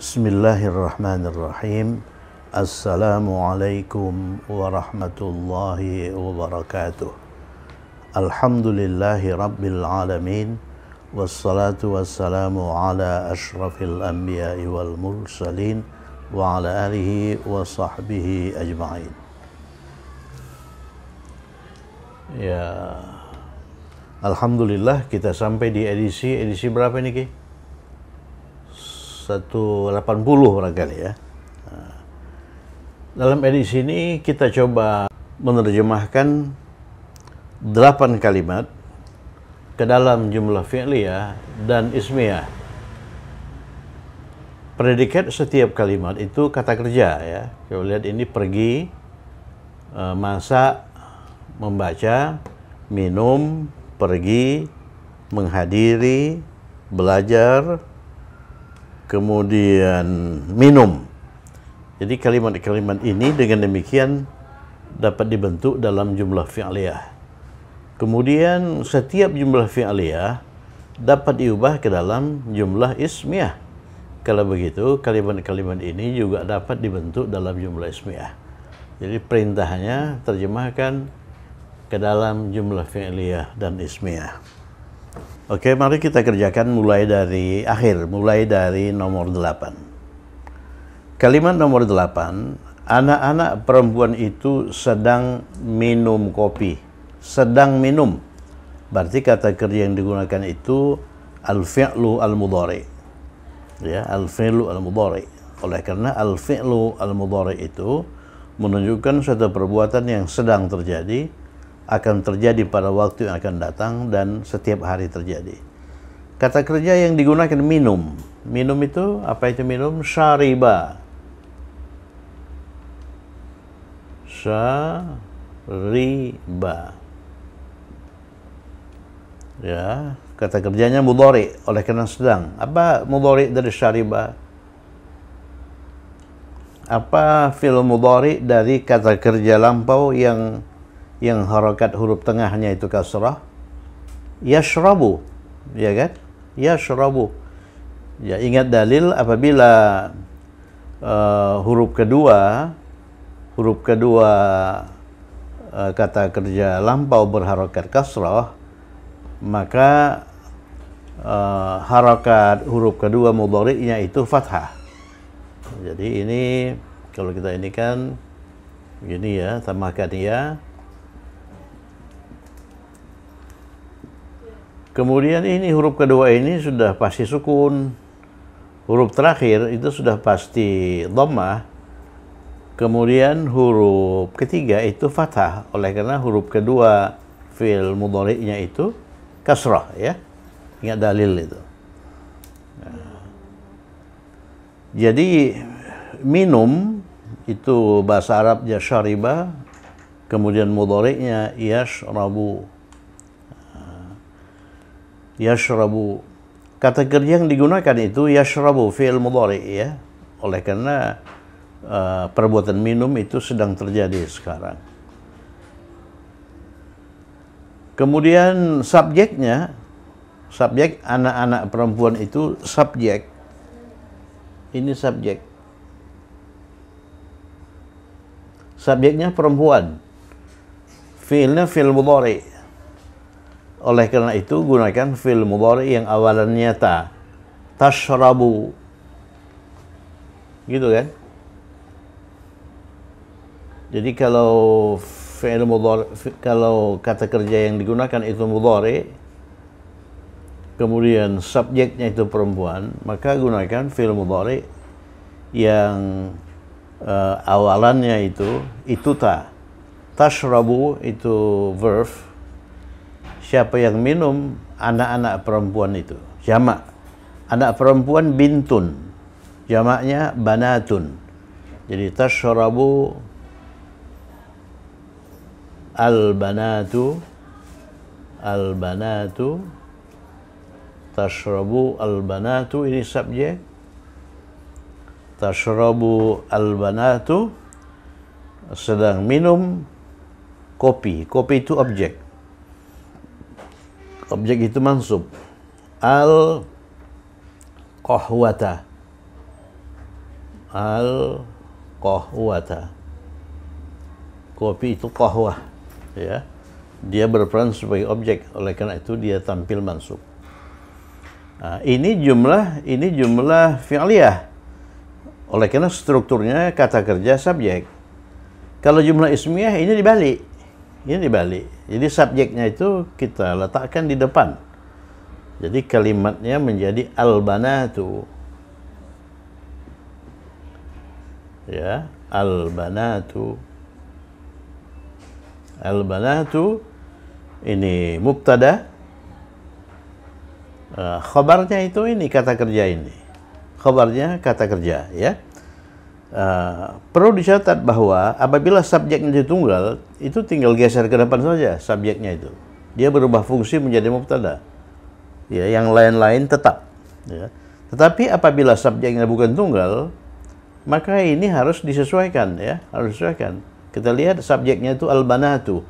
Bismillahirrahmanirrahim. Assalamualaikum warahmatullahi wabarakatuh. Alhamdulillahi rabbil alamin. Wassalatu wassalamu ala ashrafil anbiya'i wal mursalin wa ala alihi wa sahbihi ajma'in. Ya, Alhamdulillah kita sampai di edisi berapa ini Ki? 180 barangkali ya. Dalam edisi ini kita coba menerjemahkan 8 kalimat ke dalam jumlah fi'liyah dan ismiyah. Predikat setiap kalimat itu kata kerja ya. Coba lihat ini: pergi, masak, membaca, minum, pergi, menghadiri, belajar, kemudian minum. Jadi kalimat-kalimat ini dengan demikian dapat dibentuk dalam jumlah fi'liyah. Kemudian setiap jumlah fi'liyah dapat diubah ke dalam jumlah ismiyah. Kalau begitu, kalimat-kalimat ini juga dapat dibentuk dalam jumlah ismiyah. Jadi perintahnya terjemahkan ke dalam jumlah fi'liyah dan ismiyah. Oke, mari kita kerjakan mulai dari akhir, mulai dari nomor 8. Kalimat nomor 8, anak-anak perempuan itu sedang minum kopi. Sedang minum. Berarti kata kerja yang digunakan itu al-fi'lu al-mudhari. Ya, al-fi'lu al-mudhari. Oleh karena al-fi'lu al-mudhari itu menunjukkan suatu perbuatan yang sedang terjadi, akan terjadi pada waktu yang akan datang, dan setiap hari terjadi. Kata kerja yang digunakan minum. Minum itu, apa itu minum? Syariba. Syariba. Ya, kata kerjanya mudhari, oleh karena sedang. Apa mudhari dari syariba? Apa fi'il mudhari dari kata kerja lampau yang harakat huruf tengahnya itu kasrah? Yashrabu, ya kan? Yashrabu. Ya, ingat dalil apabila huruf kedua kata kerja lampau berharakat kasrah, maka harakat huruf kedua mudhari'nya itu fathah. Jadi ini kalau kita ini kan begini ya, tambahkan ya. Kemudian ini huruf kedua ini sudah pasti sukun. Huruf terakhir itu sudah pasti dhammah. Kemudian huruf ketiga itu fathah. Oleh karena huruf kedua fi'il mudhari'nya itu kasrah ya. Ingat dalil itu. Nah, jadi minum itu bahasa Arabnya syariba, kemudian mudhari'nya yashrabu. Yashrabu. Kata kerja yang digunakan itu yashrabu fi'il mudhari ya. Oleh karena perbuatan minum itu sedang terjadi sekarang. Kemudian subjek anak-anak perempuan itu subjek. Ini subjek. Subjeknya perempuan. Fi'ilnya fi'il mudhari. Oleh karena itu gunakan fi'il mudhari yang awalannya ta. Tashrabu. Gitu kan? Jadi kalau fi'il mudhari, kalau kata kerja yang digunakan itu mudhari, kemudian subjeknya itu perempuan, maka gunakan fi'il mudhari yang awalannya itu ta. Tashrabu itu verb. Siapa yang minum? Anak-anak perempuan itu. Jamak. Anak perempuan bintun. Jamaknya banatun. Jadi tashrabu al-banatu. Al-banatu. Tashrabu al-banatu. Ini subjek. Tashrabu al-banatu. Sedang minum kopi. Kopi itu objek. Objek itu mansub. Al-qahwata. Al-qahwata. Kopi itu qahwah, ya. Dia berperan sebagai objek, oleh karena itu dia tampil mansub. Nah, ini jumlah fi'liyah. Oleh karena strukturnya kata kerja subjek. Kalau jumlah ismiyah ini dibalik. Jadi subjeknya itu kita letakkan di depan. Jadi kalimatnya menjadi al-banatu. Ya, al-banatu. Al-banatu ini mubtada. Khabarnya itu ini kata kerja ini. Khabarnya kata kerja, ya. Perlu dicatat bahwa apabila subjeknya tunggal, itu tinggal geser ke depan saja subjeknya itu. Dia berubah fungsi menjadi mubtada. Ya, yang lain-lain tetap, ya. Tetapi apabila subjeknya bukan tunggal, maka ini harus disesuaikan, ya, harus disesuaikan. Kita lihat subjeknya itu al-banatu,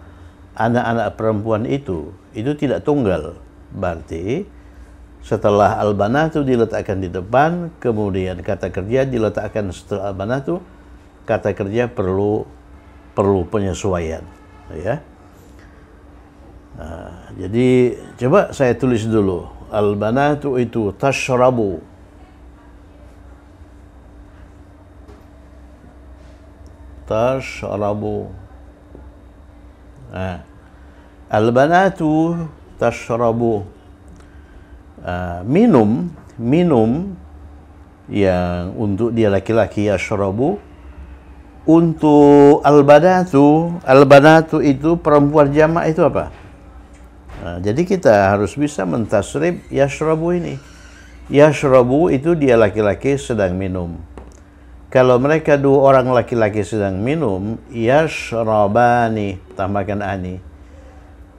anak-anak perempuan itu tidak tunggal. Berarti setelah al-banatu diletakkan di depan, kemudian kata kerja diletakkan setelah al-banatu, kata kerja perlu penyesuaian, ya. Nah, jadi coba saya tulis dulu. Al-banatu itu tashrabu. Tashrabu. Nah, al-banatu tashrabu. Minum yang untuk dia laki-laki yashrabu. Untuk al-banatu itu perempuan jamak itu apa? Nah, jadi kita harus bisa mentasrif yashrabu ini. Yashrabu itu dia laki-laki sedang minum. Kalau mereka dua orang laki-laki sedang minum, yashrabani, tambahkan ani.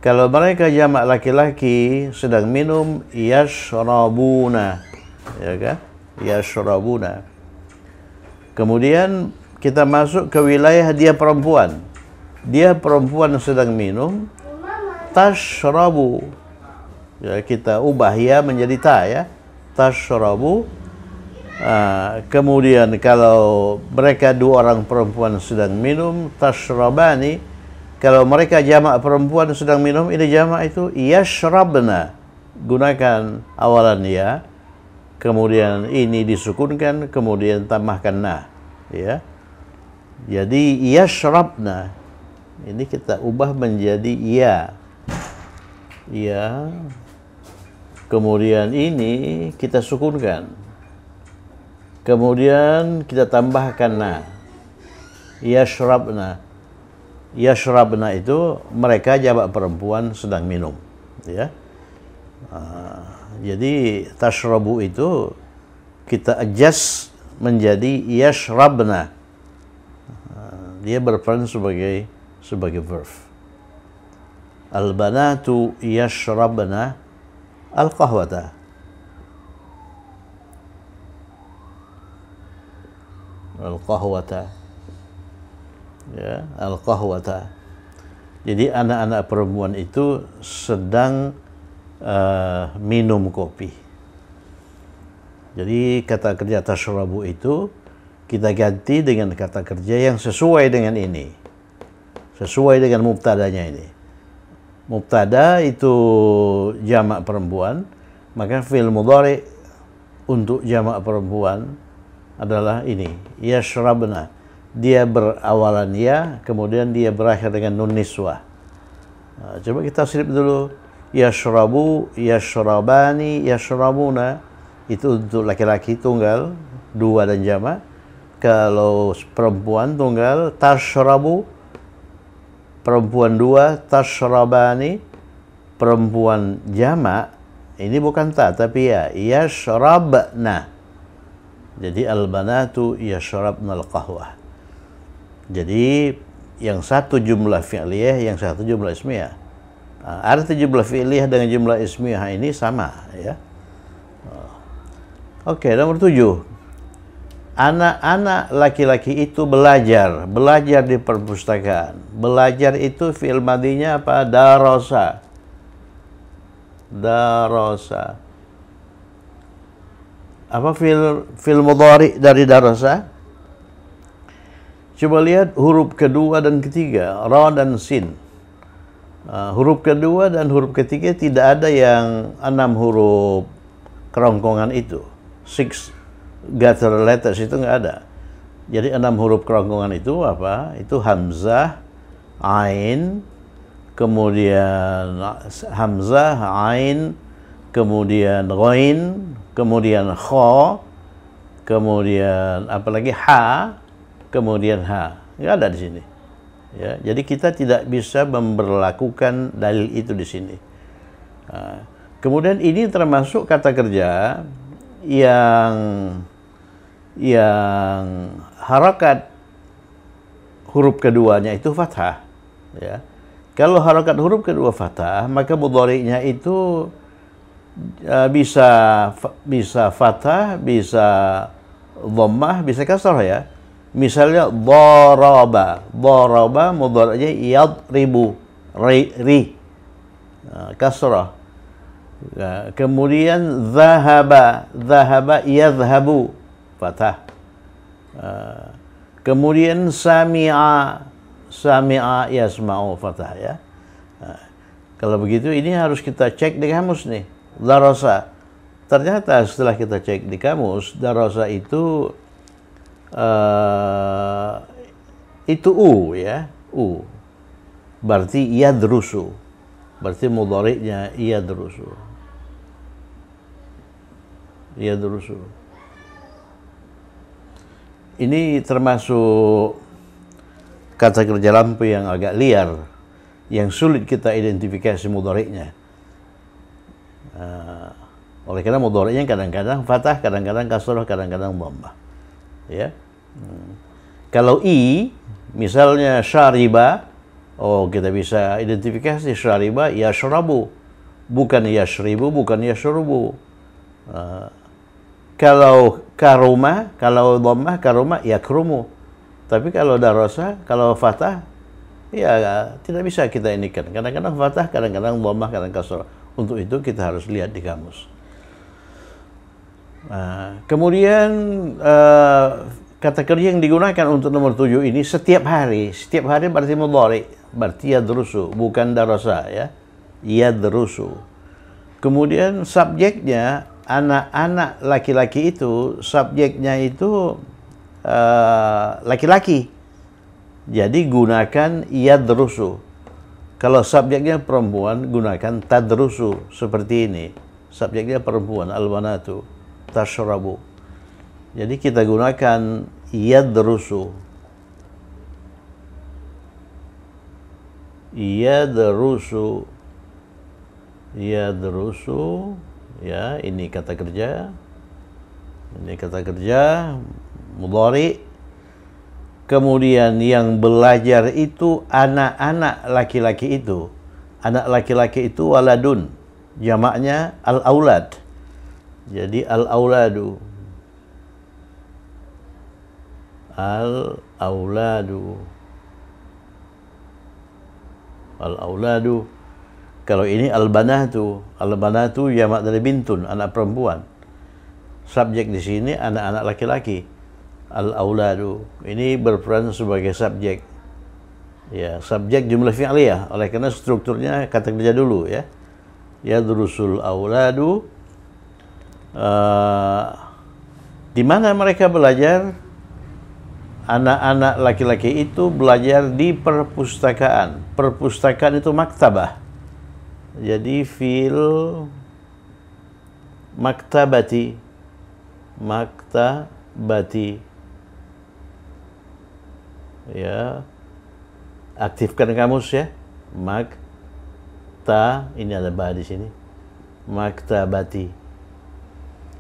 Kalau mereka jamak laki-laki sedang minum, yashrabuna, ya kan? Yashrabuna. Kemudian kita masuk ke wilayah dia perempuan. Dia perempuan sedang minum, tashrabu. Ya, kita ubah ya menjadi ta, ya. Tashrabu. Kemudian kalau mereka dua orang perempuan sedang minum, tashrabani. Kalau mereka jamak perempuan sedang minum, ini jamak itu yashrabna. Gunakan awalan ya. Kemudian ini disukunkan, kemudian tambahkan na, ya. Jadi yashrabna. Ini kita ubah menjadi ya. Ya. Kemudian ini kita sukunkan. Kemudian kita tambahkan na. Yashrabna. Yashrabna itu mereka jamak perempuan sedang minum, ya. Jadi tashrabu itu kita adjust menjadi yashrabna. Dia berperan sebagai verb. Al-banatu yashrabna al-qahwata. Al-qahwata. Ya, al-qahwata. Jadi anak-anak perempuan itu sedang minum kopi. Jadi kata kerja tashrabu itu kita ganti dengan kata kerja yang sesuai dengan ini. Sesuai dengan mubtadanya ini. Mubtada itu jamak perempuan, maka fi'il mudhari untuk jamak perempuan adalah ini, yashrabna. Dia berawalan ya, kemudian dia berakhir dengan nun niswah. Nah, coba kita tasrif dulu. Yashrabu, yashrabani, yashrabuna. Itu untuk laki-laki tunggal, dua dan jamak. Kalau perempuan tunggal, tashrabu. Perempuan dua, tashrabani. Perempuan jamak, ini bukan ta, tapi ya, yashrabna. Jadi al-banatu yashrabna al-qahwah. Jadi yang satu jumlah fi'liyah, yang satu jumlah ismiyah. Arti jumlah fi'liyah dengan jumlah ismiyah ini sama, ya. Oke, nomor 7. Anak-anak laki-laki itu belajar di perpustakaan. Belajar itu fi'il madinya apa? Darasa. Apa fi'il mudhari dari darasa? Coba lihat huruf kedua dan ketiga, ra dan sin. Huruf kedua dan huruf ketiga tidak ada yang 6 huruf kerongkongan itu. 6 guttural letters itu nggak ada. Jadi 6 huruf kerongkongan itu apa? Itu hamzah, ain, kemudian hamzah, ain, kemudian ghain, kemudian kha, kemudian apalagi ha, kemudian ha. Nggak ada di sini. Ya, jadi kita tidak bisa memberlakukan dalil itu di sini. Kemudian ini termasuk kata kerja yang harakat huruf keduanya itu fathah. Ya. Kalau harakat huruf kedua fathah, maka mudhari'nya itu bisa fathah, bisa dhammah, bisa kasrah ya. Misalnya daraba mudhari'nya yadribu, ri kasrah. Kemudian zahaba yadhhabu, fathah. Kemudian sami'a yasma'u, fathah ya. Kalau begitu ini harus kita cek di kamus nih. Darasa. Ternyata setelah kita cek di kamus, darasa itu u ya, u. Berarti yadrusu. Berarti mudhari'nya yadrusu. Yadrusu. Ini termasuk kata kerja lampu yang agak liar, yang sulit kita identifikasi mudhari'nya. Oleh karena mudhari'nya kadang-kadang fathah, kadang-kadang kasrah, kadang-kadang dhammah. Ya. Kalau misalnya syariba, kita bisa identifikasi syariba yashrabu, bukan yashribu, bukan yashrubu. Kalau karuma, kalau dhammah karuma yakrumu. Tapi kalau darasa, kalau fathah, ya tidak bisa kita inikan. Kadang-kadang fathah, kadang-kadang dhammah, kadang-kadang kasrah. Untuk itu kita harus lihat di kamus. Kemudian kata kerja yang digunakan untuk nomor 7 ini setiap hari berarti mudhari, berarti yadrusu, bukan darasa ya. Yadrusu. Kemudian subjeknya anak-anak laki-laki itu, subjeknya itu laki-laki. Jadi gunakan yadrusu. Kalau subjeknya perempuan, gunakan tadrusu, seperti ini. Subjeknya perempuan, al-banatu tashrabu. Jadi kita gunakan yadrusu. Yadrusu. Yadrusu. Ya, ini kata kerja. Ini kata kerja mudhari. Kemudian yang belajar itu anak-anak laki-laki itu. Anak laki-laki itu waladun. Jamaknya al-aulad. Jadi al-auladu. Al-auladu. Al-auladu. Kalau ini al-banatu. Al-banatu jamak dari bintun, anak perempuan. Subjek di sini anak-anak laki-laki. Al-auladu. Ini berperan sebagai subjek. Ya, subjek jumlah fi'liyah. Oleh karena strukturnya kata kerja dulu ya. Yadrusul auladu. Di mana mereka belajar? Anak-anak laki-laki itu belajar di perpustakaan. Perpustakaan itu maktabah. Jadi fil maktabati. Maktabati. Ya, aktifkan kamus ya. Ini ada ba di sini. Maktabati.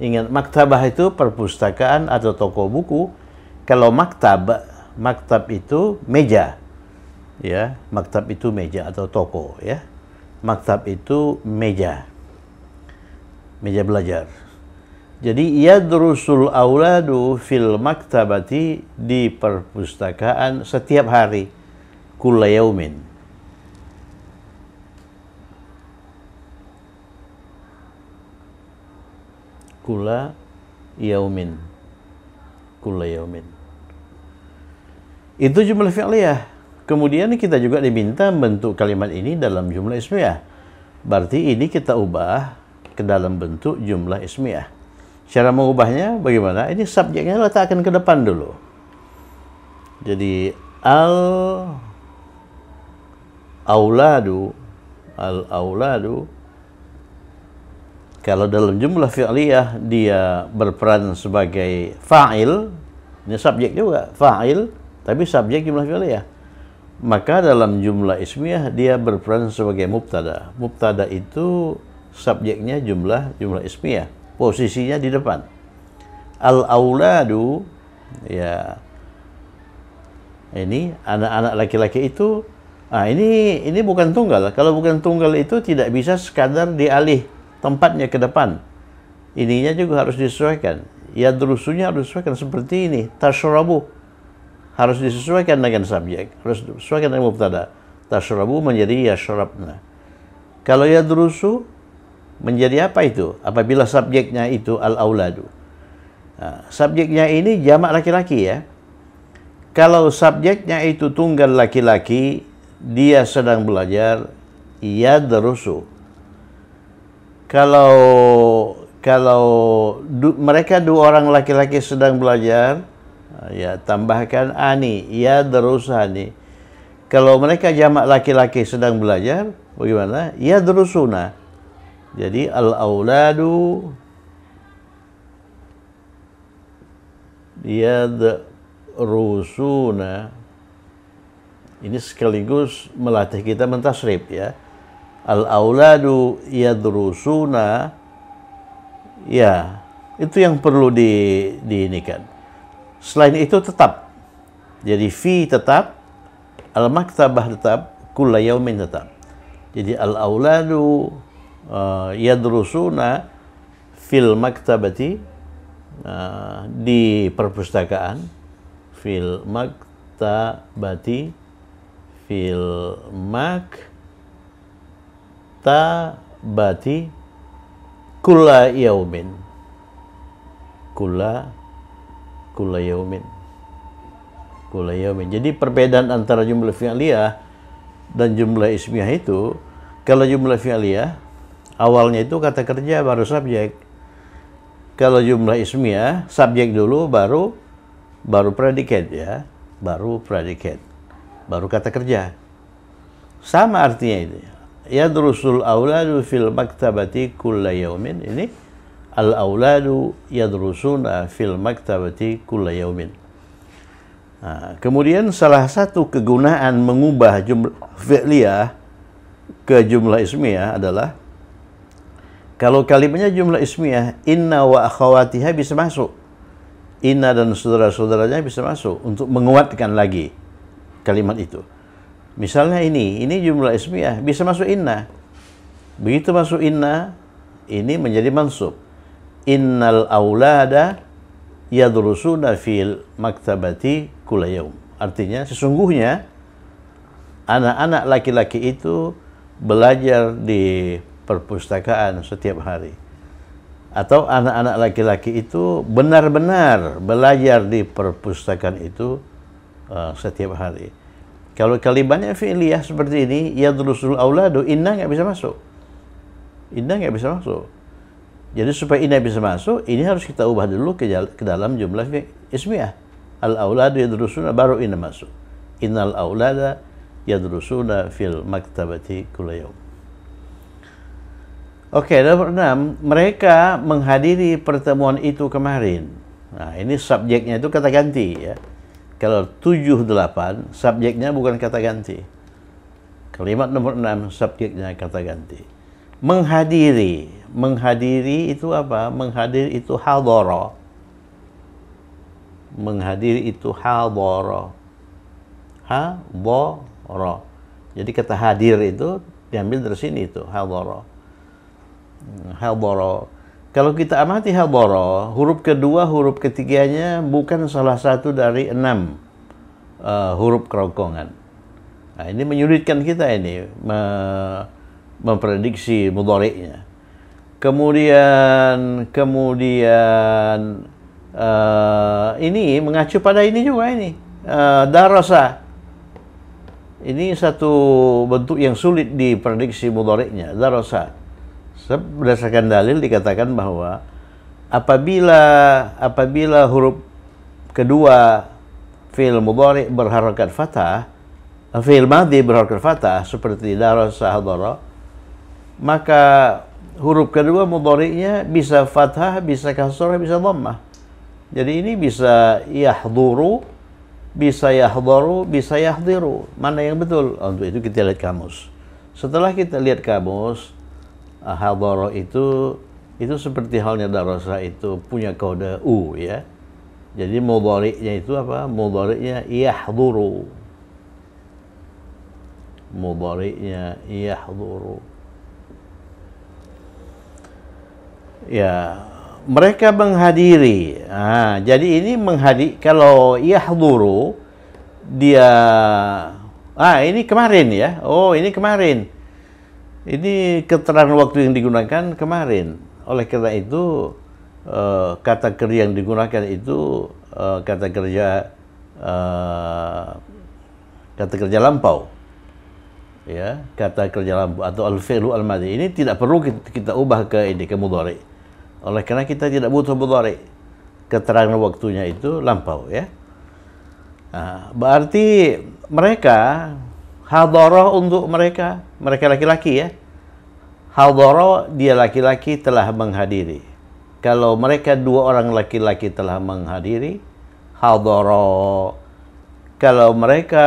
Ingat, maktabah itu perpustakaan atau toko buku. Kalau maktab itu meja. Ya, maktab itu meja atau toko ya. Maktab itu meja. Meja belajar. Jadi yadrusul auladu fil maktabati, di perpustakaan setiap hari, kulla yaumin. Kulla yaumin. Kulla yaumin. Itu jumlah fi'liyah. Kemudian kita juga diminta bentuk kalimat ini dalam jumlah ismiyah. Berarti ini kita ubah ke dalam bentuk jumlah ismiyah. Cara mengubahnya bagaimana? Ini subjeknya letakkan ke depan dulu. Jadi al-auladu kalau dalam jumlah fi'liyah dia berperan sebagai fa'il, ini subjek juga, fa'il, tapi subjek jumlah fi'liyah. Maka dalam jumlah ismiyah dia berperan sebagai mubtada. Mubtada itu subjeknya jumlah ismiyah, posisinya di depan. Al-auladu, ya, ini anak-anak laki-laki itu, ini bukan tunggal. Kalau bukan tunggal itu tidak bisa sekadar dialih tempatnya ke depan. Ininya juga harus disesuaikan. Yadrusunya harus disesuaikan seperti ini. Tashrabu harus disesuaikan dengan subjek, harus disesuaikan dengan mubtada. Tashrabu menjadi yashrabna. Kalau yadrusu menjadi apa itu? Apabila subjeknya itu al-auladu. Subjeknya ini jamak laki-laki ya. Kalau subjeknya itu tunggal laki-laki, dia sedang belajar, yadrusu. Kalau mereka dua orang laki-laki sedang belajar, ya tambahkan ani, yadrusani. Kalau mereka jamak laki-laki sedang belajar, bagaimana? Yadrusuna. Jadi al-auladu yadrusuna. Ini sekaligus melatih kita mentasrif ya. Al-auladu yadrusuna, ya, itu yang perlu diinikan. Selain itu tetap. Jadi fi tetap, al-maktabah tetap, kulla yaumin tetap. Jadi al-auladu yadrusuna fil maktabati, di perpustakaan, fil maktabati, fil maktabati kulla yaumin, kulla yaumin. Jadi perbedaan antara jumlah fi'liyah dan jumlah ismiyah itu, kalau jumlah fi'liyah awalnya itu kata kerja baru subjek. Kalau jumlah ismiyah subjek dulu baru predikat ya, baru predikat, baru kata kerja. Sama artinya itu. Yadrusul auladu fil maktabati kulla yaumin. Ini al-auladu yadrusuna fil maktabati kulla yaumin. Kemudian salah satu kegunaan mengubah jumlah fi'liyah ke jumlah ismiyah adalah kalau kalimatnya jumlah ismiyah, inna wa akhawatiha bisa masuk. Inna dan saudara-saudaranya bisa masuk untuk menguatkan lagi kalimat itu. Misalnya ini jumlah ismiyah, bisa masuk inna. Begitu masuk inna, ini menjadi mansub. Innal aulada yadrusuna fil maktabati kulla yaum. Artinya sesungguhnya anak-anak laki-laki itu belajar di perpustakaan setiap hari. Atau anak-anak laki-laki itu benar-benar belajar di perpustakaan itu setiap hari. Kalau kalimatnya fi'liyah seperti ini, yadrusul auladu, inna nggak bisa masuk. Inna nggak bisa masuk. Jadi supaya inna bisa masuk, ini harus kita ubah dulu ke dalam jumlah ismiyah. Al-auladu yadrusuna, baru inna masuk. Innal aulada yadrusuna fil maktabati kulla yaum. Oke, nomor 6, mereka menghadiri pertemuan itu kemarin. Nah, ini subjeknya itu kata ganti ya. Kalau 7-8, subjeknya bukan kata ganti. Kalimat nomor 6, subjeknya kata ganti. Menghadiri. Menghadiri itu apa? Menghadiri itu hadara. Menghadiri itu hadara. Hadara. Jadi kata hadir itu diambil dari sini itu, hadara. Hadara. Kalau kita amati hadara, huruf kedua, huruf ketiganya bukan salah satu dari 6 huruf kerongkongan. Nah, ini menyulitkan kita ini memprediksi mudhari'nya. Kemudian ini mengacu pada ini juga ini. darasa. Ini satu bentuk yang sulit diprediksi mudhari'nya, darasa. Berdasarkan dalil dikatakan bahwa apabila huruf kedua fi'il mudhari' berharakat fathah, fi'il madhi berharakat fathah seperti darasa, hadara, maka huruf kedua mudhari'nya bisa fathah, bisa kasrah, bisa dhammah. Jadi ini bisa yahduru, bisa yahdharu, bisa yahdiru. Mana yang betul? Untuk itu kita lihat kamus. Setelah kita lihat kamus, hadara itu seperti halnya darasa itu punya kode U ya. Jadi mudhari'nya itu apa? Mudhari'nya yahduru. Mudhari'nya yahduru. Ya, mereka menghadiri. Jadi ini kalau yahduru dia ini kemarin ya. Oh, ini kemarin. Ini keterangan waktu yang digunakan kemarin. Oleh karena itu kata kerja yang digunakan itu kata kerja lampau. Ya, kata kerja lampau atau al-fi'lu al-madhi. Ini tidak perlu kita ubah ke mudhari'. Oleh karena kita tidak butuh mudhari'. Keterangan waktunya itu lampau ya. Berarti mereka hadara untuk mereka laki-laki ya. Hadara dia laki-laki telah menghadiri. Kalau mereka dua orang laki-laki telah menghadiri, hadara. Kalau mereka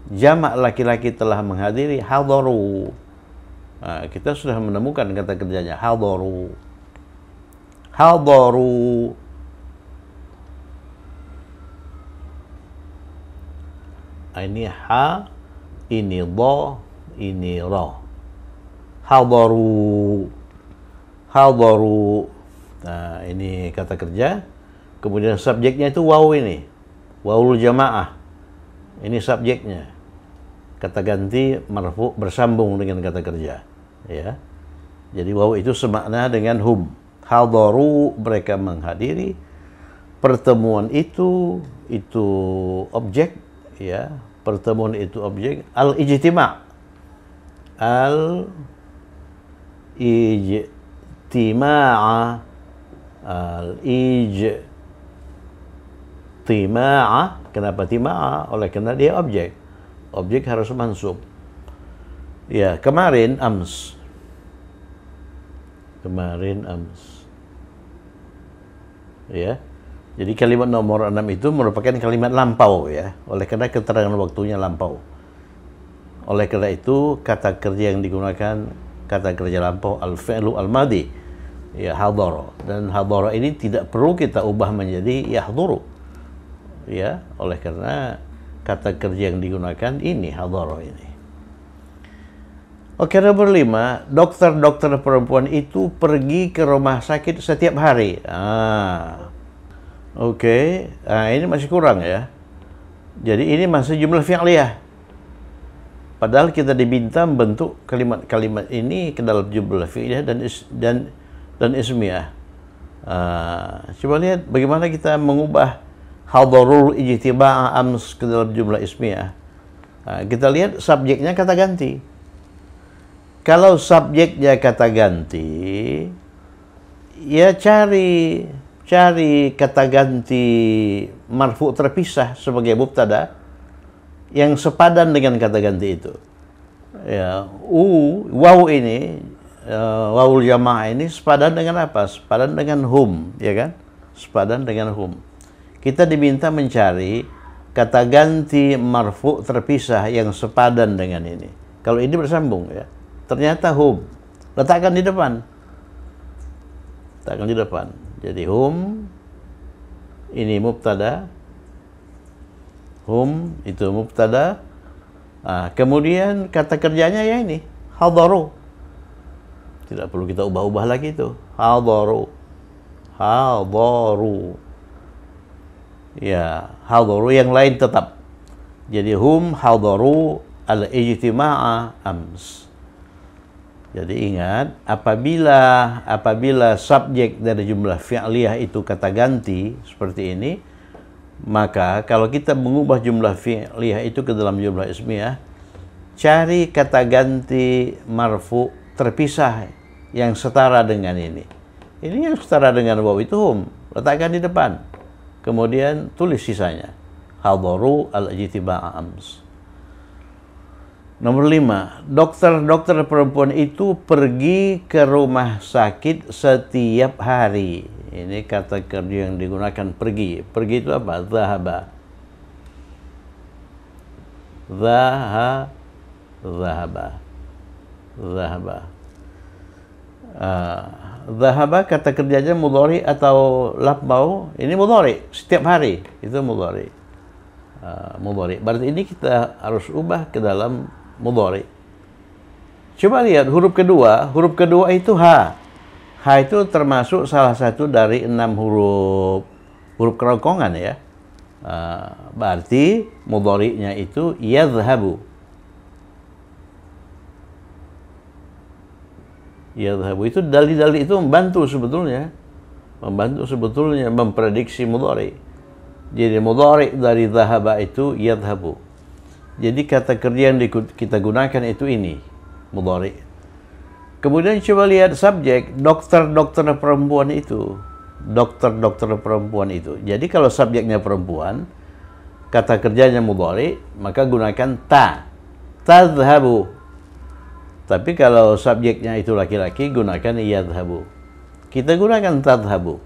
jamak laki-laki telah menghadiri, hadaru. Kita sudah menemukan kata kerjanya, hadaru. Hadaru. Ini ha, ini dha, ini ra. Hadaru. Hadaru. Nah, ini kata kerja. Kemudian subjeknya itu waw ini. Wawul jamaah. Ini subjeknya. Kata ganti marfu bersambung dengan kata kerja. Ya. Jadi waw itu semakna dengan hum. Hadaru, mereka menghadiri. Pertemuan itu objek ya. Pertemuan itu objek. Al-ijtima'. Al-ijtima'a. Al-ijtima'a. Kenapa tima'a? Oleh karena dia objek. Objek harus mansub. Ya, kemarin ams. Kemarin ams. Ya. Jadi kalimat nomor 6 itu merupakan kalimat lampau ya. Oleh karena keterangan waktunya lampau. Oleh karena itu kata kerja yang digunakan kata kerja lampau al-fi'lu al-madhi. Ya, hadara. Dan hadara ini tidak perlu kita ubah menjadi yahduru. Ya, oleh karena kata kerja yang digunakan ini hadara ini. Oke, nomor 5, dokter-dokter perempuan itu pergi ke rumah sakit setiap hari. Oke, ini masih kurang ya. Jadi ini masih jumlah fi'liyah. Padahal kita diminta membentuk kalimat-kalimat ini ke dalam jumlah fi'liyah dan ismiyah. Coba lihat bagaimana kita mengubah hadarul ijtima'a ams ke dalam jumlah ismiyah. Kita lihat subjeknya kata ganti. Kalau subjeknya kata ganti, ya cari kata ganti marfu terpisah sebagai mubtada yang sepadan dengan kata ganti itu. Ya, waw ini, wawul jamaah ini sepadan dengan apa? Sepadan dengan hum, ya kan? Sepadan dengan hum. Kita diminta mencari kata ganti marfu terpisah yang sepadan dengan ini. Kalau ini bersambung ya. Ternyata hum. Letakkan di depan. Letakkan di depan. Jadi hum ini mubtada. Hum itu mubtada. Kemudian kata kerjanya ya ini, hadaru. Tidak perlu kita ubah-ubah lagi itu. Hadaru. Hadaru. Ya, hadaru yang lain tetap. Jadi hum hadaru al-ijtima'a ams. Jadi ingat, apabila subjek dari jumlah fi'liyah itu kata ganti seperti ini, Maka kalau kita mengubah jumlah fi'liyah itu ke dalam jumlah ismiyah, cari kata ganti marfu terpisah yang setara dengan ini. Ini yang setara dengan waw itu hum, letakkan di depan. Kemudian tulis sisanya. Hadaru al-ijtima'a ams. Nomor 5, dokter perempuan itu pergi ke rumah sakit setiap hari. Ini kata kerja yang digunakan pergi. Pergi itu apa? Zahaba. Zahaba kata kerjanya mudhari atau lafzau. Ini mudhari, setiap hari. Itu mudhari. Mudhari. Berarti ini kita harus ubah ke dalam mudhari. Coba lihat huruf kedua itu ha. Ha itu termasuk salah satu dari 6 huruf kerongkongan ya. Berarti mudhari'nya itu yadhhabu. Yadhhabu itu dalil-dalil itu membantu sebetulnya memprediksi mudhari'. Jadi mudhari' dari dhahaba itu yadhhabu. Jadi kata kerja yang kita gunakan itu ini, mudhari'. Kemudian coba lihat subjek, dokter perempuan itu. Dokter perempuan itu. Jadi kalau subjeknya perempuan, kata kerjanya mudhari', maka gunakan ta. Tadhhabu. Tapi kalau subjeknya itu laki-laki, gunakan yadhhabu. Kita gunakan tadhhabu.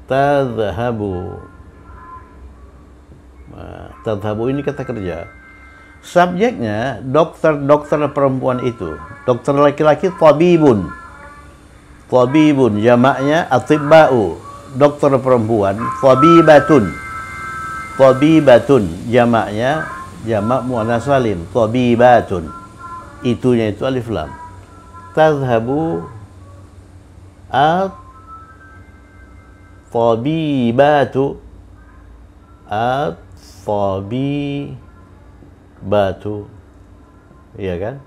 Tadhhabu. Tadhhabu ini kata kerja. Subjeknya dokter perempuan itu. Dokter laki-laki tabibun. Tabibun jamaknya atibba'u. Dokter perempuan tabibatun. Tabibatun jamaknya jamak muannats salim. Tabibatun. Itunya itu alif lam. Tadhhabu at-tabibatu at-tabibatu, iya kan?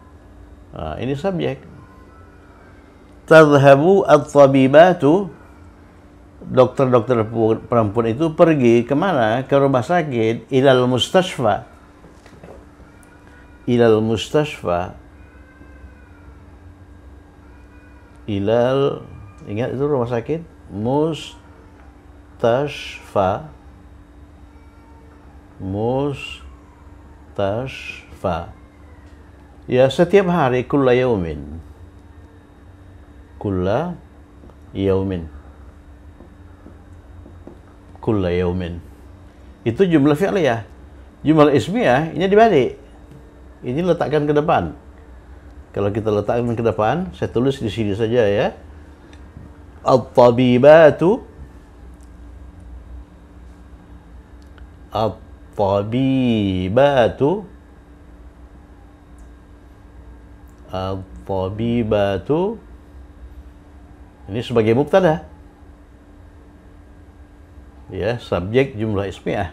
Ini subjek. Tadhhabu at-tabibatu, dokter perempuan itu pergi kemana? Ke rumah sakit. Ilal mustashfa. Ilal mustashfa. Ilal, ingat itu rumah sakit? Mustashfa. Mustashfa. Ya, setiap hari, kulla yaumin. Kulla yaumin. Kulla yaumin. Itu jumlah fi'liyah. Jumlah ismiyah ini dibalik. Ini letakkan ke depan. Kalau kita letakkan ke depan, saya tulis di sini saja ya. At-tabibatu. At-tabibatu. At-tabibatu. Ini sebagai mubtada. Ya, subjek jumlah ismiyah.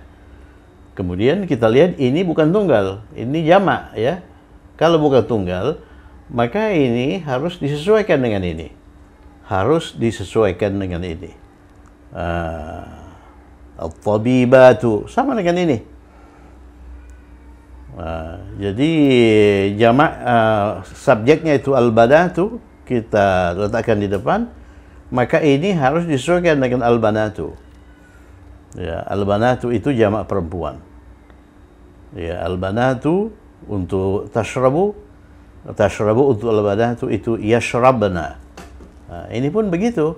Kemudian kita lihat ini bukan tunggal, ini jamak ya. Kalau bukan tunggal, maka ini harus disesuaikan dengan ini. Harus disesuaikan dengan ini. At-tabibatu sama dengan ini. Jadi jamak subjeknya itu al-banatu, kita letakkan di depan, maka ini harus disesuaikan dengan al-banatu. Ya, al-banatu itu jamak perempuan. Ya, al-banatu untuk tashrabu, tashrabu untuk al-banatu itu yashrabna. Ini pun begitu.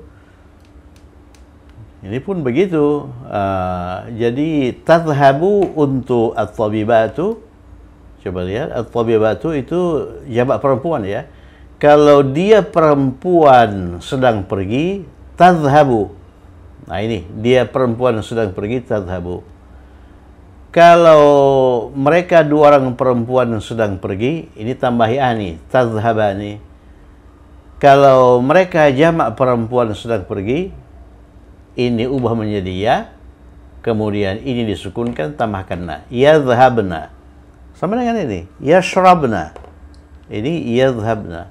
Ini pun begitu. Jadi tadhhabu untuk at-tabibatu. Coba lihat, at-tabibatu itu jamak perempuan ya. Kalau dia perempuan sedang pergi, tadhhabu. Nah ini, dia perempuan sedang pergi, tadhhabu. Kalau mereka dua orang perempuan sedang pergi, ini tambah ya nih, tadhhabani. Kalau mereka jamak perempuan sedang pergi, ini ubah menjadi ya, kemudian ini disukunkan, tambahkan na. Yadhhabna. Sama dengan ini, yashrabna. Ini yadhhabna.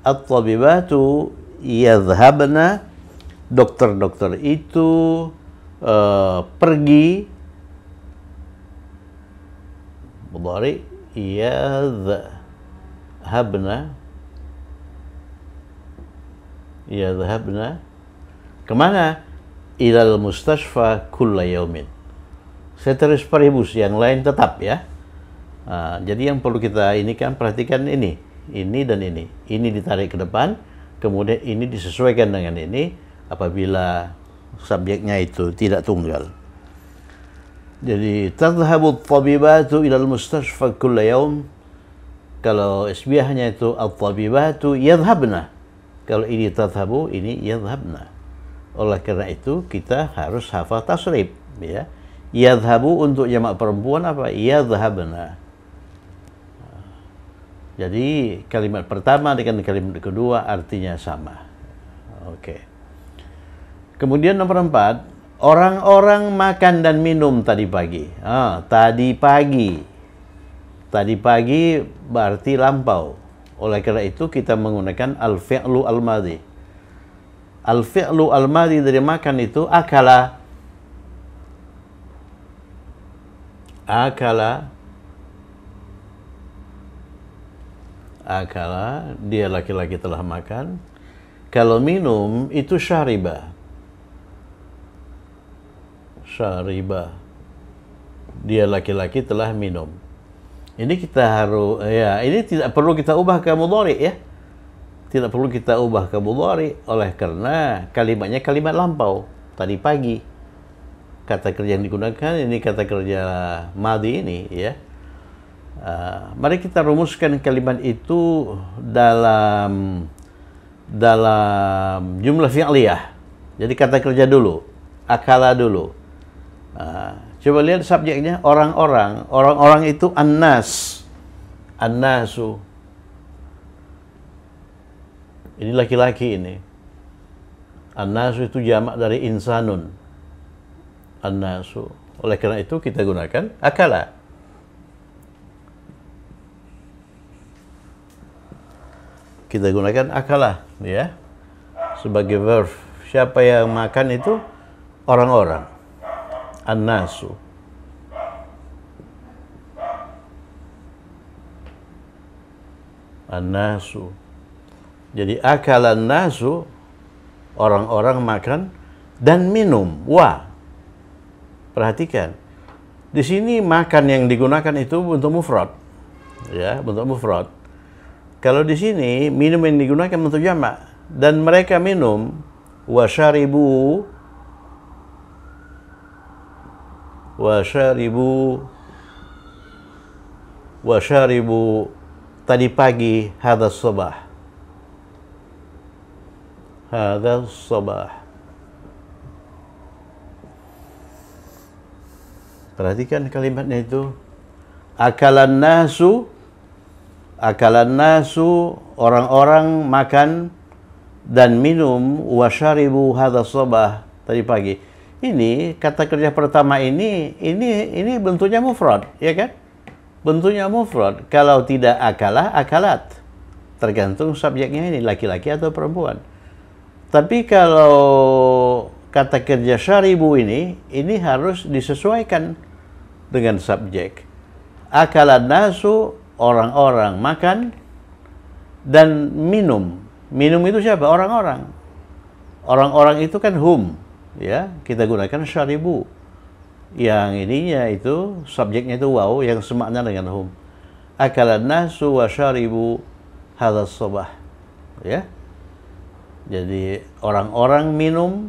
At-tabibatu yadhhabna dokter-dokter itu pergi, mudhari yadhhabna kemana? Ilal mustashfa kulla yaumin. Ceteris paribus, yang lain tetap ya. Jadi yang perlu kita ini kan perhatikan ini dan ini ditarik ke depan, kemudian ini disesuaikan dengan ini apabila subjeknya itu tidak tunggal. Jadi tadhhabu at-tabibatu ila al-mustashfa kulla yaum. Kalau isbiyahnya itu at-tabibatu yadhhabna. Kalau ini tadhhabu, ini yadhhabna. Oleh karena itu kita harus hafal tasrif ya. Yadhhabu untuk jamak perempuan apa? Yadhhabna. Jadi kalimat pertama dengan kalimat kedua artinya sama. Oke. Kemudian nomor 4, orang-orang makan dan minum tadi pagi. Tadi pagi berarti lampau. Oleh karena itu kita menggunakan al-fi'lu al-madhi. Al-fi'lu al-madhi dari makan itu akala. Akala, dia laki-laki telah makan. Kalau minum itu syariba. Dia laki-laki telah minum. Ini kita harus ini tidak perlu kita ubah ke mudhari ya. Tidak perlu kita ubah ke mudhari oleh karena kalimatnya kalimat lampau. Tadi pagi. Kata kerja yang digunakan ini kata kerja madhi ini ya. Mari kita rumuskan kalimat itu dalam jumlah fi'liyah. Jadi kata kerja dulu, akala dulu. Coba lihat subjeknya, orang-orang itu annasu. Ini laki-laki ini. Annasu itu jamak dari insanun. Annasu. Oleh karena itu kita gunakan akala. Kita gunakan akala ya sebagai verb. Siapa yang makan itu? Orang-orang. An-nasu. An-nasu. Jadi akalan nasu, orang-orang makan dan minum. Perhatikan. Di sini makan yang digunakan itu bentuk mufrad. Ya, bentuk mufrad. Kalau di sini minum yang digunakan untuk jamak dan mereka minum wasyaribu tadi pagi hadha sabah. Perhatikan kalimatnya itu. Akalan nasu, orang-orang makan dan minum wasyaribu hadha sabah tadi pagi. Ini kata kerja pertama ini bentuknya mufrad, ya kan? Bentuknya mufrad. Kalau tidak akala, akalat. Tergantung subjeknya ini laki-laki atau perempuan. Tapi kalau kata kerja syaribu ini harus disesuaikan dengan subjek. Akalan nasu, orang-orang makan dan minum. Minum itu siapa? Orang-orang. Orang-orang itu kan hum, ya. Kita gunakan syaribu. Yang ininya itu subjeknya itu waw yang semakna dengan hum. Akalan nasu wa syaribu hadha sabah. Ya. Jadi orang-orang minum,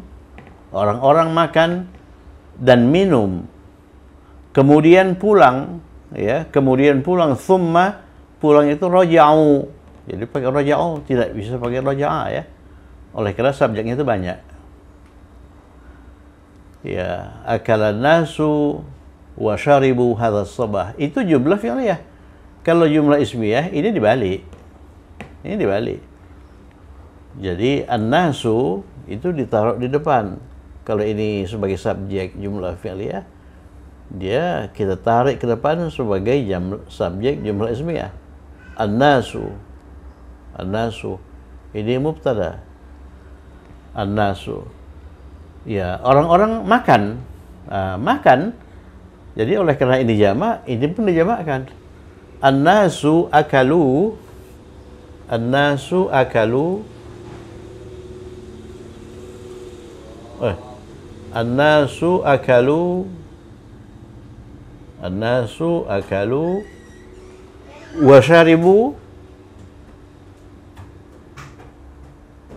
orang-orang makan dan minum. Kemudian pulang. Ya, kemudian pulang, thumma pulang itu raja'u. Jadi pakai raja'u, tidak bisa pakai raja'a ya. Oleh karena subjeknya itu banyak. Ya, akalan nasu wa syaribu hadha sabah. Itu jumlah fi'liyah. Kalau jumlah ismiyah ini dibalik. Ini dibalik. Jadi an-nasu itu ditaruh di depan. Kalau ini sebagai subjek jumlah fi'liyah, dia kita tarik ke depan sebagai subjek jumlah ismiyah. An-nasu ini mubtada. An-nasu Ya, orang-orang makan. Makan. Jadi oleh karena ini jamak, ini pun dijamakkan. An-nasu akalu. An-nasu akalu. An-nasu akalu. An-nasu akalu. Wa syaribu.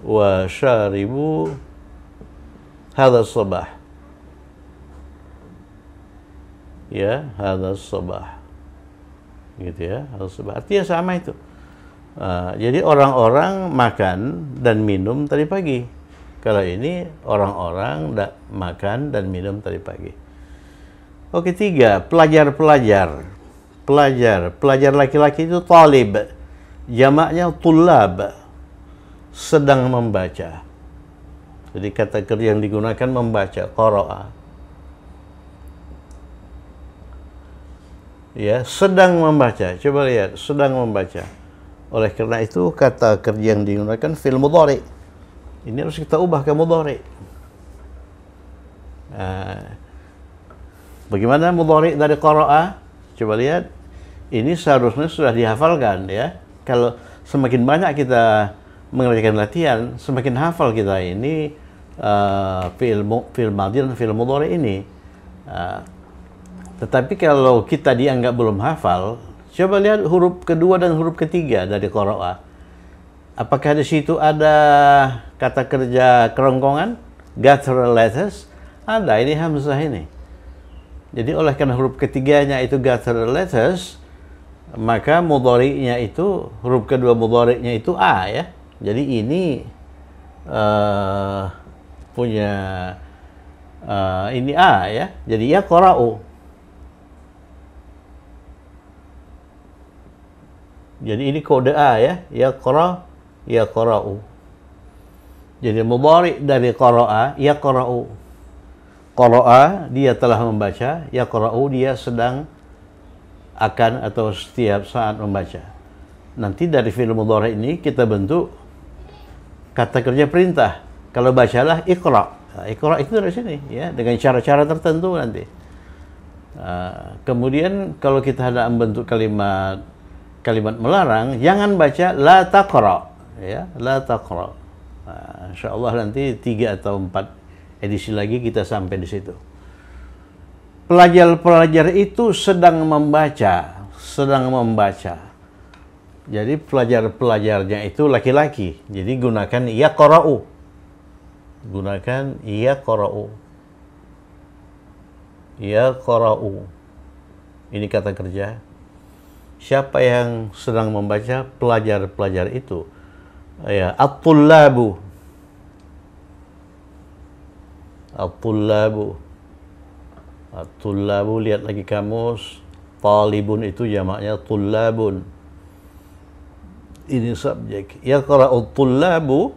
Wa syaribu. Hadha sabah. Ya, hadha sabah. Gitu ya, hadha sabah. Artinya sama itu. Jadi orang-orang makan dan minum tadi pagi. Kalau ini orang-orang makan dan minum tadi pagi. Oke, 3. Pelajar-pelajar. Pelajar laki-laki itu talib. Jamaknya tullab. Sedang membaca. Jadi kata kerja yang digunakan membaca, qara'a. Ya, sedang membaca. Coba lihat, sedang membaca. Oleh karena itu kata kerja yang digunakan fi'il mudhari. Ini harus kita ubah ke mudhari. Bagaimana mudhari dari qara'a? Coba lihat. Ini seharusnya sudah dihafalkan ya. Kalau semakin banyak kita mengerjakan latihan, semakin hafal kita ini fi'il madhi dan fi'il mudhari ini. Tetapi kalau kita dianggap belum hafal, coba lihat huruf kedua dan huruf ketiga dari qara'a. Apakah di situ ada kata kerja kerongkongan? Guttural letters? Ada, ini hamzah ini. Jadi oleh karena huruf ketiganya itu guttural letters, maka mudhari'nya itu, huruf kedua mudhari'nya itu A ya. Jadi ini punya ini A ya. Jadi ya qara'u. Jadi ini kode A ya. Ya qara'u. Jadi mudhari' dari qara'a, ya qara'u. Qara'a dia telah membaca, ya qara'u dia sedang akan atau setiap saat membaca. Nanti dari fi'il mudhari' ini kita bentuk kata kerja perintah. Kalau bacalah iqra. Iqra itu dari sini ya, dengan cara-cara tertentu nanti. Kemudian kalau kita ada membentuk kalimat melarang, jangan baca la taqra ya, la taqra. Insyaallah nanti 3 atau 4 edisi lagi kita sampai di situ. Pelajar-pelajar itu sedang membaca. Jadi pelajar-pelajarnya itu laki-laki. Jadi gunakan yaqra'u. Yaqra'u. Ini kata kerja. Siapa yang sedang membaca? Pelajar-pelajar itu. Ya, at-tullabu. At-tullabu, lihat lagi kamus. Talibun itu jamaknya tullabun. Ini subjek. Yaqra'u tullabu,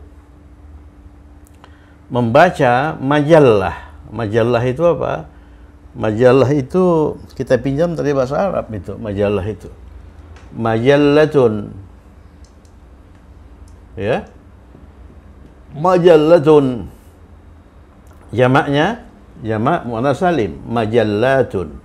membaca majallah. Majallah itu apa? Majallah itu kita pinjam dari bahasa Arab itu. Majallah itu majallatun. Ya. Majallatun. Jamaknya jamak muannats salim, majallatun.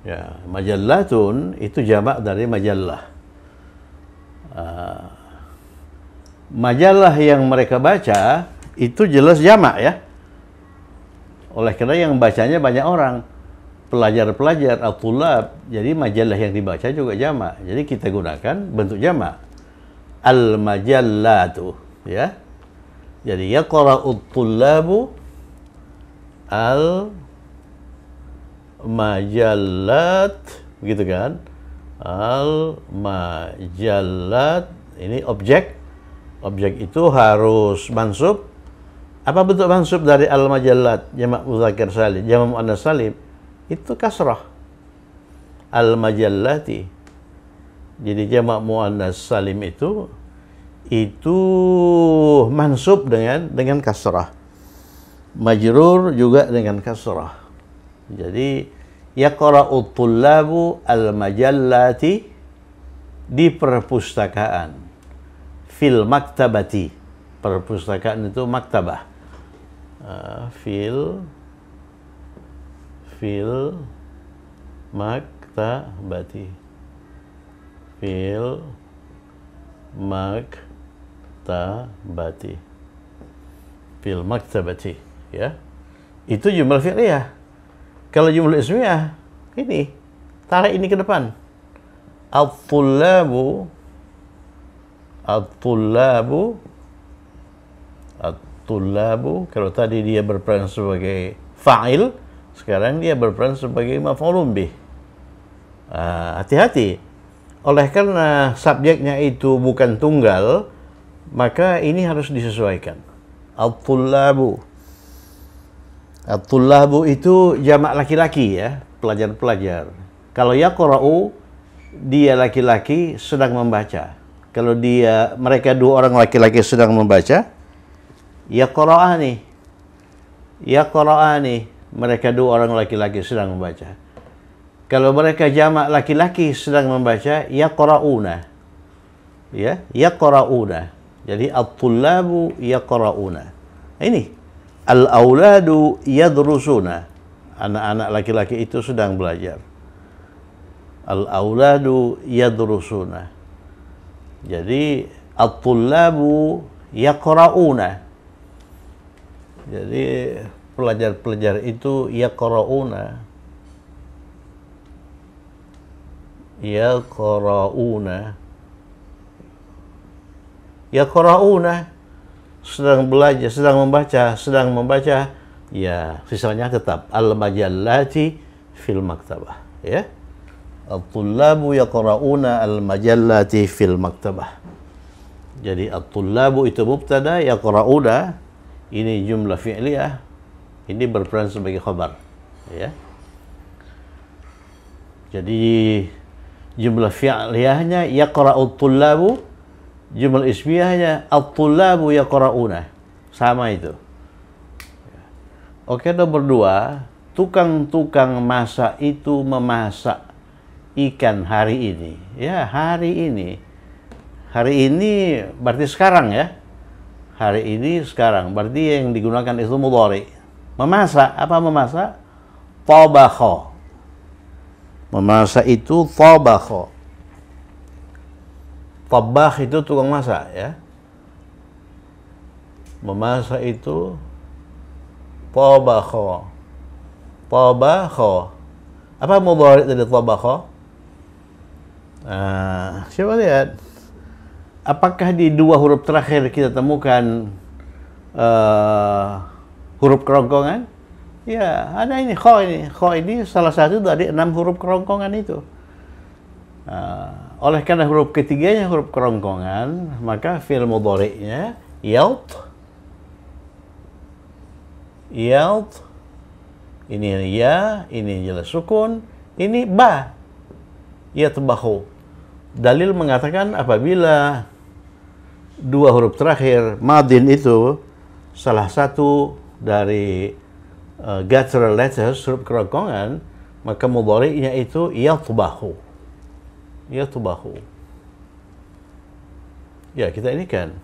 Ya, majallatun itu jamak dari majallah. Majalah yang mereka baca itu jelas jamak ya. Oleh karena yang bacanya banyak orang, pelajar-pelajar at-tullab. Jadi majalah yang dibaca juga jamak. Jadi kita gunakan bentuk jamak. Al-majallatu ya. Jadi yaqra'ut tullabu al-majallat, begitu kan? Al-majallat, ini objek. Objek itu harus mansub. Apa bentuk mansub dari al-majallat? Jamak mudzakkar salim, jamak muannats salim. Itu kasrah. Al-majallati. Jadi jamak muannats salim itu mansub dengan kasrah. Majrur juga dengan kasrah. Jadi yaqra'ut tullabu al-majallati di perpustakaan. Fil maktabati. Perpustakaan itu maktabah. Fil maktabati. Fil maktabati. Fil maktabati, ya. Itu jumlah fi'liyah. Kalau jumlah ismiyah, ini tarik ini ke depan. At-tullabu kalau tadi dia berperan sebagai fa'il, sekarang dia berperan sebagai maf'ulun bih. Hati-hati. Oleh karena subjeknya itu bukan tunggal, maka ini harus disesuaikan. At-tullabu itu jamak laki-laki, ya, pelajar-pelajar. Kalau yaqra'u, dia laki-laki sedang membaca. Kalau mereka dua orang laki-laki sedang membaca, yaqra'ani, mereka dua orang laki-laki sedang membaca. Kalau mereka jamak laki-laki sedang membaca, yaqra'una, ya, yaqra'una. Jadi at-tullabu yaqra'una. Ini al-auladu yadrusuna. Anak-anak laki-laki itu sedang belajar. Al-auladu yadrusuna. Jadi at-tullabu yaqra'una. Jadi pelajar-pelajar itu yaqra'una. Yaqra'una, sedang belajar, sedang membaca, ya, sisanya tetap al-majallati fil maktabah, ya. At-tullabu yaqra'una al-majallati fil maktabah. Jadi at-tullabu itu mubtada, yaqra'una ini jumlah fi'liyah, ini berperan sebagai khabar, ya. Jadi jumlah fi'liyahnya yaqra'ut tullabu, jumlah ismiyahnya at-tullabu yaqra'una. Sama itu. Oke, nomor 2, tukang-tukang masak itu memasak ikan hari ini. Ya, hari ini. Hari ini berarti sekarang, ya. Hari ini sekarang. Berarti yang digunakan itu mudhari. Memasak, apa memasak? Tabakha. Memasak itu tabakha. Tabakh itu tukang masak, ya. Memasak itu tabakha. Apa mudhari dari tabakha? Coba lihat. Apakah di dua huruf terakhir kita temukan huruf kerongkongan? Ya, ada ini kha ini. Kha ini salah satu dari 6 huruf kerongkongan itu. Oleh karena huruf ketiganya huruf kerongkongan, maka fi'il mudhari'nya yalt. Ini ya, ini jelas sukun, ini ba. Yatbahu. Dalil mengatakan apabila dua huruf terakhir madin itu salah satu dari guttural letters, huruf kerongkongan, maka mudhari'nya itu yatbahu. Yatbahu. Ya, kita ini kan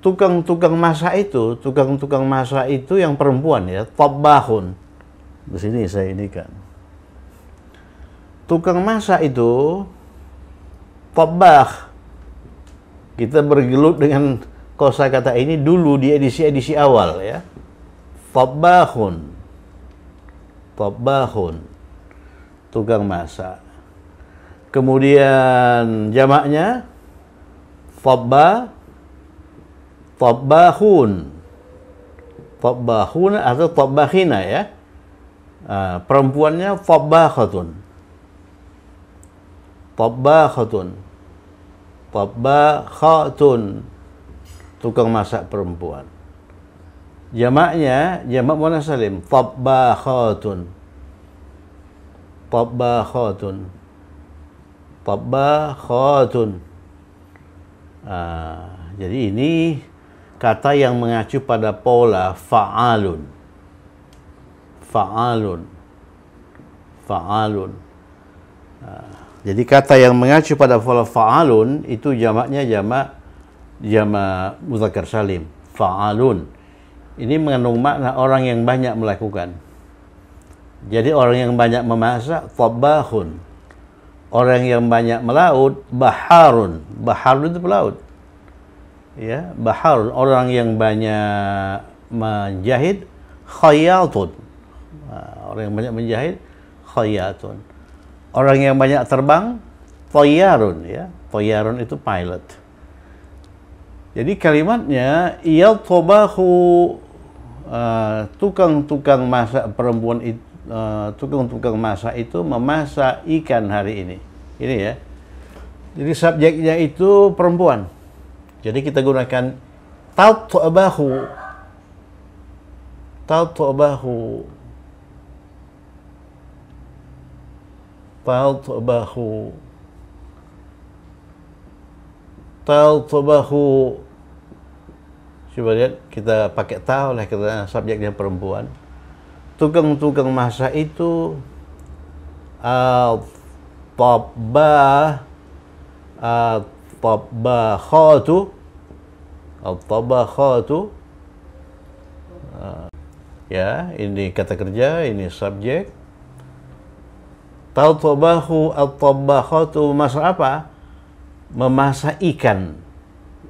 tukang-tukang masak itu yang perempuan, ya, tabbahun. Di sini saya ini kan. Tukang masak itu tabbah. Kita bergelut dengan kosakata ini dulu di edisi awal, ya. Tabbahun. Tukang masak. Kemudian jamaknya tabbahun atau tabbakhina, ya. Perempuannya tabbakhatun. Tukang masak perempuan. Jamaknya jamak muannas salim, tabbakhatun. Jadi ini kata yang mengacu pada pola fa'alun. Jadi kata yang mengacu pada fa'alun itu jamaknya jamak mudzakkar salim, fa'alun. Ini mengandung makna orang yang banyak melakukan. Jadi orang yang banyak memasak, tabbahun. Orang yang banyak melaut, baharun. Baharun itu pelaut. Ya, baharun. Orang yang banyak menjahit, khayyatun. Orang yang banyak menjahit, khayyatun. Orang yang banyak terbang, tayyarun. Ya, tayyarun itu pilot. Jadi kalimatnya, yatabahu, tukang-tukang masak perempuan itu, tukang-tukang masak itu memasak ikan hari ini. Ini ya. Jadi subjeknya itu perempuan. Jadi kita gunakan tatbahu. Tatbahu. Tatbahu. Tatbahu. Coba lihat, kita pakai ta oleh karena subjeknya perempuan. Tukang-tukang masak itu tabakhatu, ya, ini kata kerja, ini subjek. Tabahu at-tabakhatu, masak apa? Memasak ikan.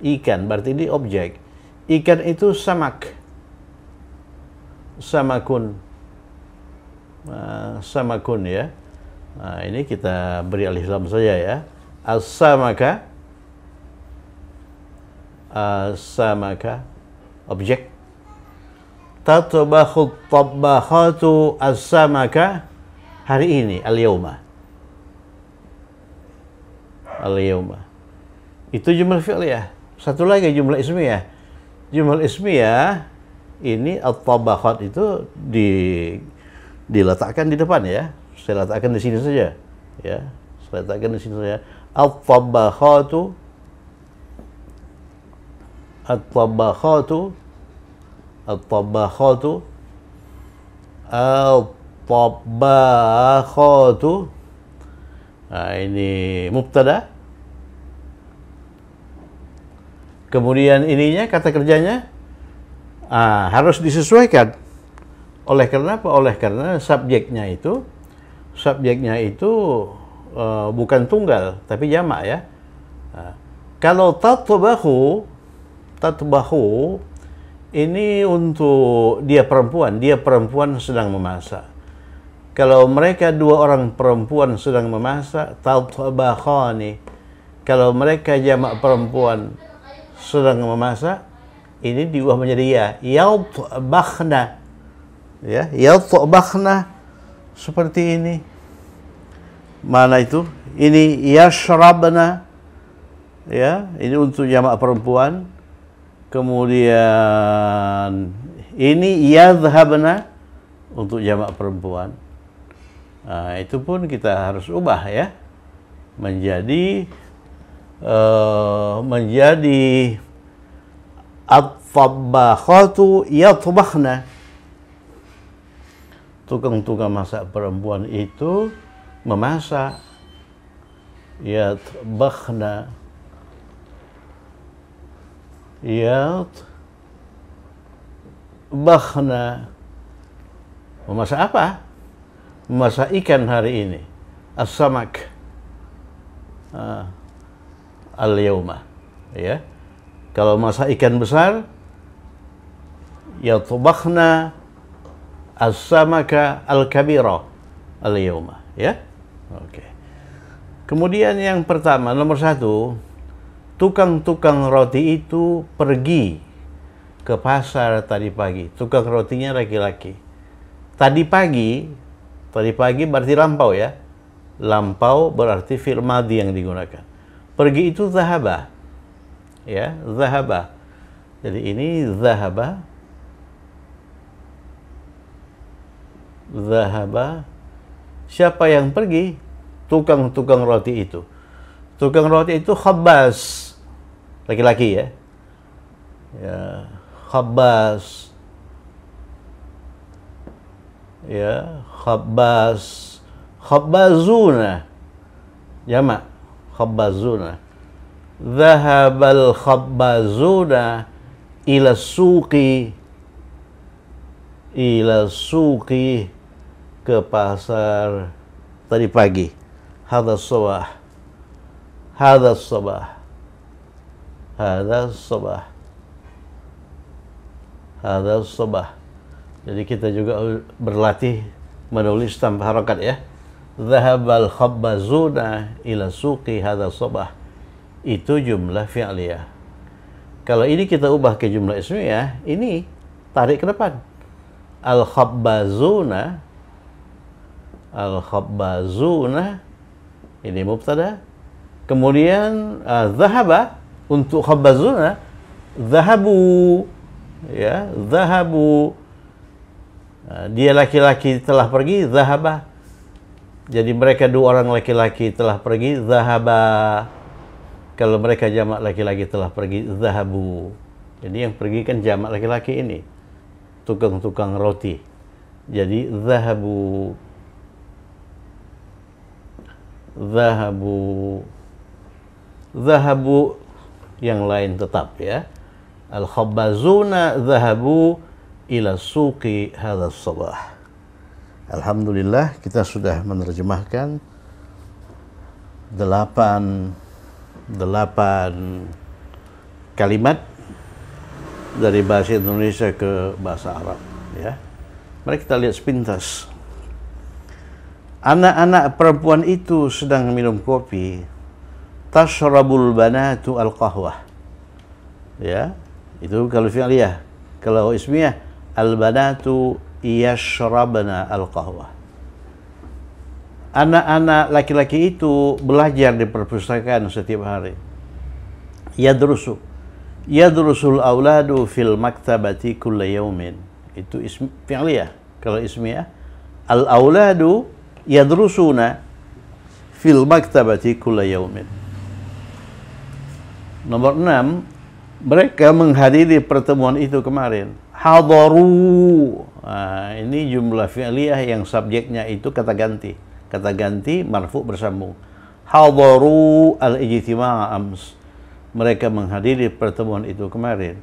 Ikan berarti ini objek. Ikan itu samak. Samakun. Samakun ya. Nah, ini kita beri alif lam saja ya. As-samaka. As-samaka objek. Tatbakhu tabakhatu as-samaka hari ini, al-yauma. Al-yauma. Itu jumlah fi'liyah. Satu lagi jumlah ismiyah. Jumlah ismiyah ini at-tabakhat itu diletakkan di depan ya. Saya letakkan di sini saja. Ya, saya letakkan di sini saja. At-tabakhatu, at-tabakhatu, at-tabakhatu, at-tabakhatu. Nah, ini mubtada. Kemudian ininya kata kerjanya harus disesuaikan. Oleh karena apa? Oleh karena subjeknya itu bukan tunggal tapi jamak ya. Kalau tatbahu ini untuk dia perempuan sedang memasak. Kalau mereka dua orang perempuan sedang memasak, tatbakhani. Kalau mereka jamak perempuan sedang memasak, ini diubah menjadi ya, yatbakhna. Ya, yatbakhna seperti ini. Mana itu? Ini yashrabna. Ya, ini untuk jamak perempuan. Kemudian ini yadhhabna untuk jamak perempuan. Nah, itu pun kita harus ubah ya. Menjadi at-tabakhatu yatbakhna. Tukang-tukang masak perempuan itu memasak. Yatbakhna. Yatbakhna. Memasak apa? Memasak ikan hari ini. As-samak. Al-yauma. Ya. Kalau masak ikan besar, yatbakhna as-samaka al-kabira al-yauma. Ya. Oke. Kemudian yang pertama, nomor 1, tukang-tukang roti itu pergi ke pasar tadi pagi. Tukang rotinya laki-laki. Tadi pagi berarti lampau ya. Lampau berarti fi'il madhi yang digunakan. Pergi itu zahaba. Ya, zahaba. Jadi ini zahaba. Zahaba. Siapa yang pergi? Tukang-tukang roti itu. Tukang roti itu khabbaz. Laki-laki ya. Ya, khabbaz. Ya, khabbaz. Khabbazuna. jamak khabbazuna. Dhahabal khabbazuna ila suqi ke pasar tadi pagi. Hadha sabah. Jadi kita juga berlatih menulis tanpa harakat ya. Dhahabal khabbazuna ila suqi hadha sabah. Itu jumlah fi'liyah. Kalau ini kita ubah ke jumlah ismiyah, ini tarik ke depan. Al-khabbazuna ini mubtada. Kemudian dhahaba untuk khabbazuna, dhahabu ya, dhahabu. Dia laki-laki telah pergi, dhahaba. Jadi mereka dua orang laki-laki telah pergi, dhahaba. Kalau mereka jamak laki-laki telah pergi, dhahabu. Jadi yang pergi kan jamak laki-laki ini, tukang-tukang roti. Jadi dhahabu yang lain tetap ya. Al-khabbazuna dhahabu ila suqi hadha sabah. Alhamdulillah kita sudah menerjemahkan 8 kalimat dari bahasa Indonesia ke bahasa Arab ya. Mari kita lihat sepintas. Anak-anak perempuan itu sedang minum kopi. Tashrabul banatu al-qahwah. Ya, itu kalau fi'liyah. Kalau ismiyah, al-banatu yashrabna al-qahwah. Anak-anak laki-laki itu belajar di perpustakaan setiap hari. Yadrusul auladu fil maktabati kulla yaumin. Itu fi'liyah. Kalau ismiyah, al-auladu yadrusuna fil maktabati kulla yaumin. Nomor 6, mereka menghadiri pertemuan itu kemarin. Hadaru. Ini jumlah fi'liyah yang subjeknya itu kata ganti. Kata ganti marfu bersambung. Hadaru al-ijtima'a ams. Mereka menghadiri pertemuan itu kemarin.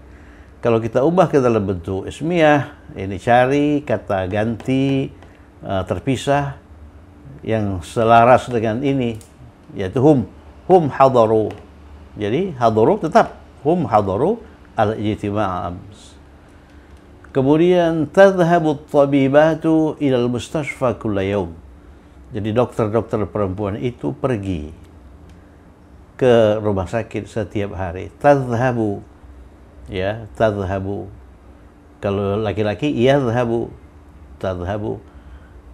Kalau kita ubah ke dalam bentuk ismiyah, ini cari kata ganti terpisah yang selaras dengan ini, yaitu hum hadaru. Jadi hadaru tetap hum hadaru al-ijtima'a ams. Kemudian tadhhabu at-tabibatu ila al-mustashfa kulla yaum. Jadi dokter-dokter perempuan itu pergi ke rumah sakit setiap hari. Tadhhabu ya, tadhhabu. Kalau laki-laki yadhhabu, tadhhabu.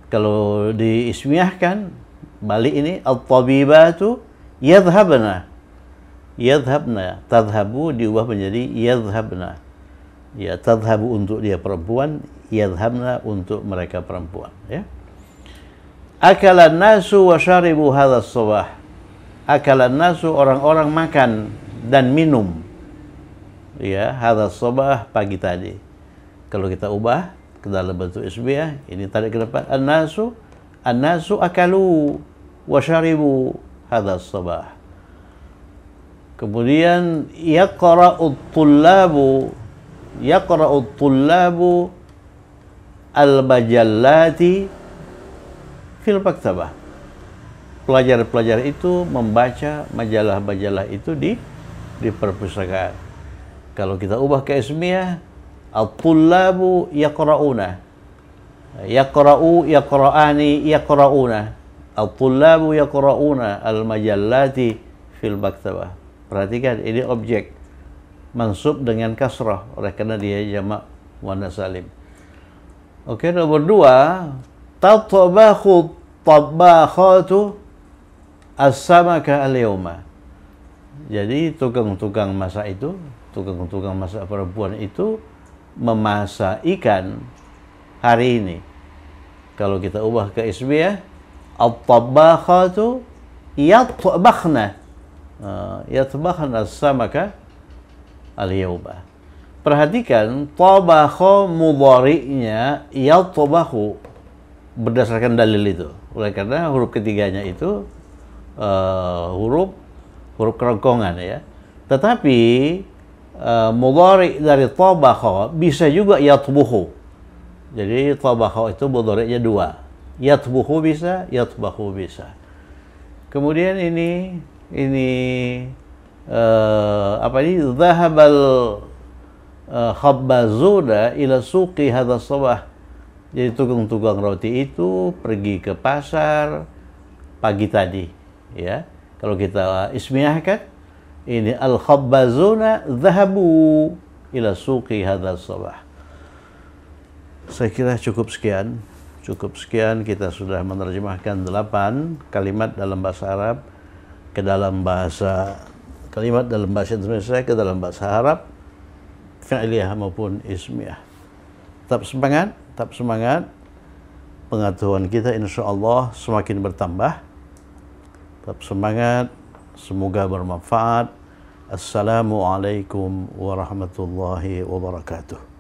Kalau diismiyahkan balik ini at-tabibatu yadhhabna. Tadhhabu diubah menjadi yadhhabna. Ya, tadhhabu untuk dia perempuan, yadhhabna untuk mereka perempuan ya. Akalan nasu wa syaribu hadha sabah. Akalan nasu, orang-orang makan dan minum ya, hadha sabah, pagi tadi. Kalau kita ubah ke dalam bentuk ismiyah, ini tarik ke depan, an-nasu akalu wa syaribu hadha sabah. Kemudian yaqra'ut tullabu al-majallati fil maktabah. Pelajar-pelajar itu membaca majalah-majalah itu di perpustakaan. Kalau kita ubah ke ismiyah, at-tullabu yaqra'una. Yaqra'una. At-tullabu yaqra'una al-majallati fil maktabah. Perhatikan, ini objek mansub dengan kasrah oleh karena dia jamak muannas salim. Oke, nomor 2, tatabakhu tabakhatu as-samaka al-yawma. Jadi tukang-tukang masak itu, tukang-tukang masak perempuan itu memasak ikan hari ini. Kalau kita ubah ke ismiyah, at-tabakhatu yatbakhna. Yatbakhna as-samaka al-yawma. Perhatikan, tabakha mudhari'nya yatbakhu berdasarkan dalil itu. Oleh karena huruf ketiganya itu huruf kerongkongan ya. Tetapi mudhari dari tabakha bisa juga yatbuhu. Jadi tabakha itu mudhari'nya dua. Yatbuhu bisa, yatbahu bisa. Kemudian ini zahabal khabbazuna ila suqi hadha sabah. Jadi tukang-tukang roti itu pergi ke pasar pagi tadi, ya. Kalau kita ismiahkan, ini al-khabbazuna dhahabu ila suqi hadha sabah. Saya kira cukup sekian kita sudah menerjemahkan 8 kalimat dalam bahasa Arab ke dalam kalimat dalam bahasa Indonesia ke dalam bahasa Arab, fi'liyah maupun ismiyah. Tetap semangat. Pengetahuan kita insya Allah semakin bertambah. Tetap semangat. Semoga bermanfaat. Assalamualaikum warahmatullahi wabarakatuh.